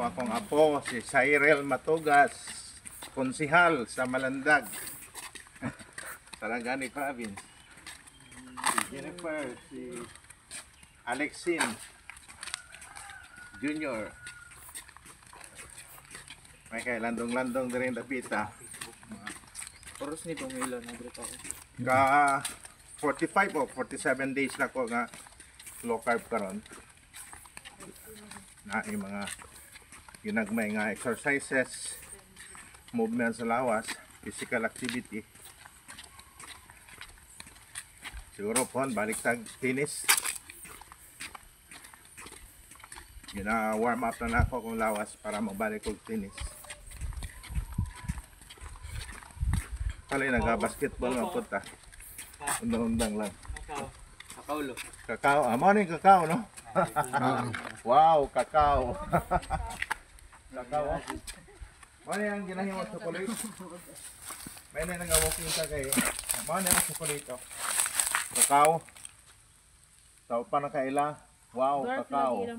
ako akong apo, si Cyril Matugas, konsihal sa Malandag, Sarangani Province. Si Jennifer, si Alexine Junior. May kay landong-landong din rin dapita. Oras ni Pamela na dito ako. Ka 45 o 47 days na ko nga low carb karon. Na yung mga ginagmay nga exercises, movement sa lawas, physical activity. Siguro po, balik tag tennis. Gina-warm up na ako kung lawas para mabalik kong tennis. Pala yung nag-basketball nga punta. Undang-undang lang. Kakao lo. Kakao. Amo na yung kakao, no? Wow, kakao. Kakao. Ano yung ginahing mo chocolate? May na nang-walking ka kayo. Ano yung chocolate ko? Kakao. Tao pa na kaila. Wow, kakao.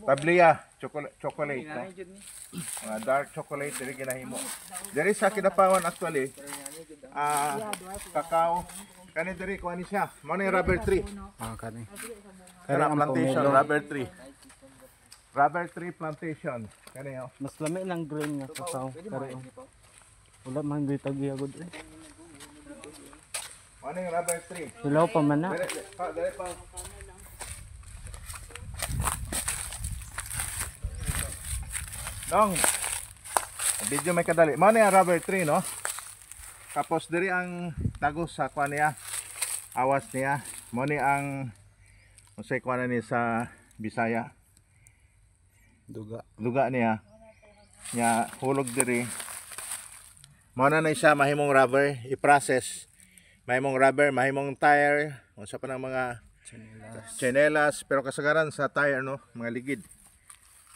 Tablia, chocolate. No? Mga dark chocolate, dili ginahimo. Diri sa Kidapawan actually, kakao. Kani diri ko ani siya. Mo ni rubber tree. Kani. Kani plantation, rubber tree. Rubber tree plantation. Kani oh. Mas lami lang green nga kakao. Pero wala man bitag gud eh. Mo ni rubber tree. Hilaw pa man na. Dere pa. Dong. Video may kadali. Mo ni rubber tree, no? Tapos diri ang tagos sa kuan niya. Awas niya. Mo ni ang unsay kuan ni sa Bisaya. Duga niya. Nya hulog diri. Mo na siya mahimong rubber, i-process. Mahimong rubber, mahimong tire, unsa pa ng mga chanelas, pero kasagaran sa tire no, mga ligid.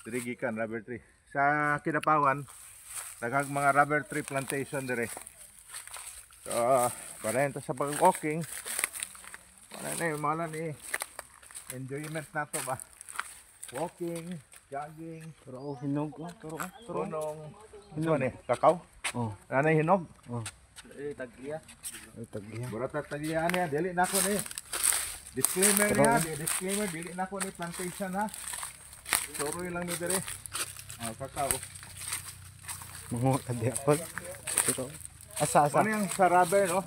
Diri gikan rubber tree. Sa Kidapawan, daghang mga rubber tree plantation dire. So, para ito sa pag-walking, malan ni enjoyment na to ba? Walking, jogging, Pero hinog ko, tunong, hinog ni kakao. Oh. Nanay hinog. Oh. Tag-iya. Ay tagya. Burat at tagiyan niya, dili na ko ni. Disclaimer niya, disclaimer, dili na ko ni plantation ha. Suroy lang ni dire. Kakao. Mga kadiapon. Pero asa. Ano yung sa rubber, no?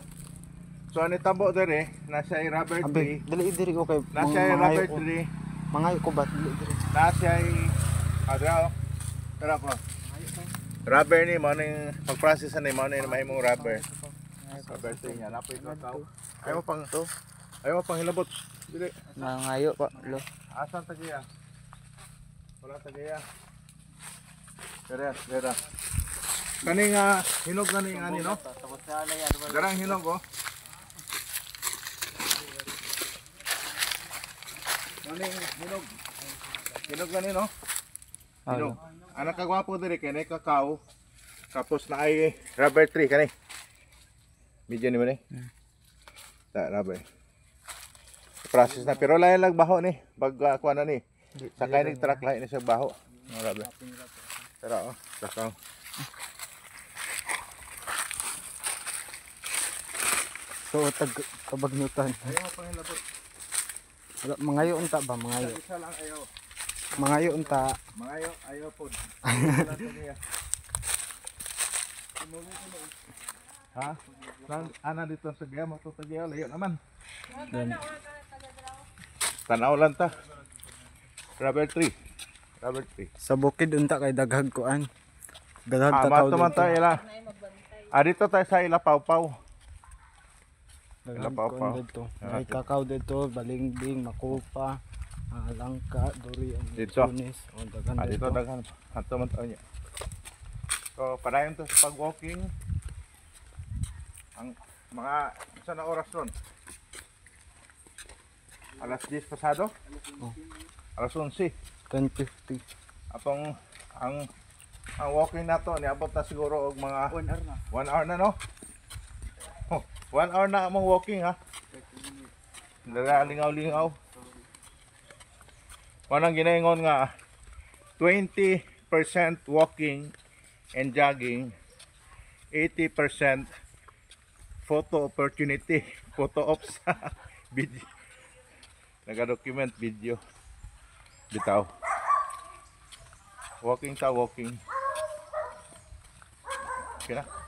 So, ano tabo dire, nasa yung rubber tree. Abi, dili ko kay Nasa yung rubber tree. Mangayo ko bat dili diri. Nasa yung, tara ko. Rubber ni, mo yung pag-process na mo yung mahimong rubber. Rubber tree niya, napoy kakao. Ayaw mo pang hilabot. Dili. Mangayo pa lo. Asan tagiya? Wala tagiya. Dere. Kani nga hinog na ni ani no? Darang hinog oh. Kani hinog. Hinog na ni no? Hinog. Anak kagwapo diri kay nay kakao. Tapos na ay rubber tree kani. Medyo ni mo ni. Ta rubber. Process na pero lain lang baho ni. Pag kuan na ni. Sakay ni truck lain ni sa baho. Rubber. Tara oh, kakao. So tag kabagnutan. Ayaw pang hilabot. Wala mangayo unta ba mangayo. Isa lang ayaw. Mangayo unta. Mangayo ayaw pod. Ha? Lang ana dito sa gaya mo to tagiya layo naman. Tanaw lang ta. Rubber tree. Sa bukid unta kay daghag kuan. Daghag tataw. Mato man tayo ila. Dito tayo sa ila pawpaw. Daghag Pawpaw. kuan dito. May kakao dito, balingbing, makupa, langka, durian, Dito. tunis, o daghan Dito dito. daghan. Ato man tayo niya. So, padayon to sa pag-walking. Ang mga isa na oras ron? Alas 10 pasado? Oh. Alas 11. 10:50. Atong ang walking na to niabot na siguro og mga 1 hour na. 1 hour na no. 1 hour na among walking ha. Dala lingaw-lingaw. Wanang ginaingon nga 20% walking and jogging, 80% photo opportunity, photo ops, video, nag-document video, bitaw. Walking ta, walking. Okay na?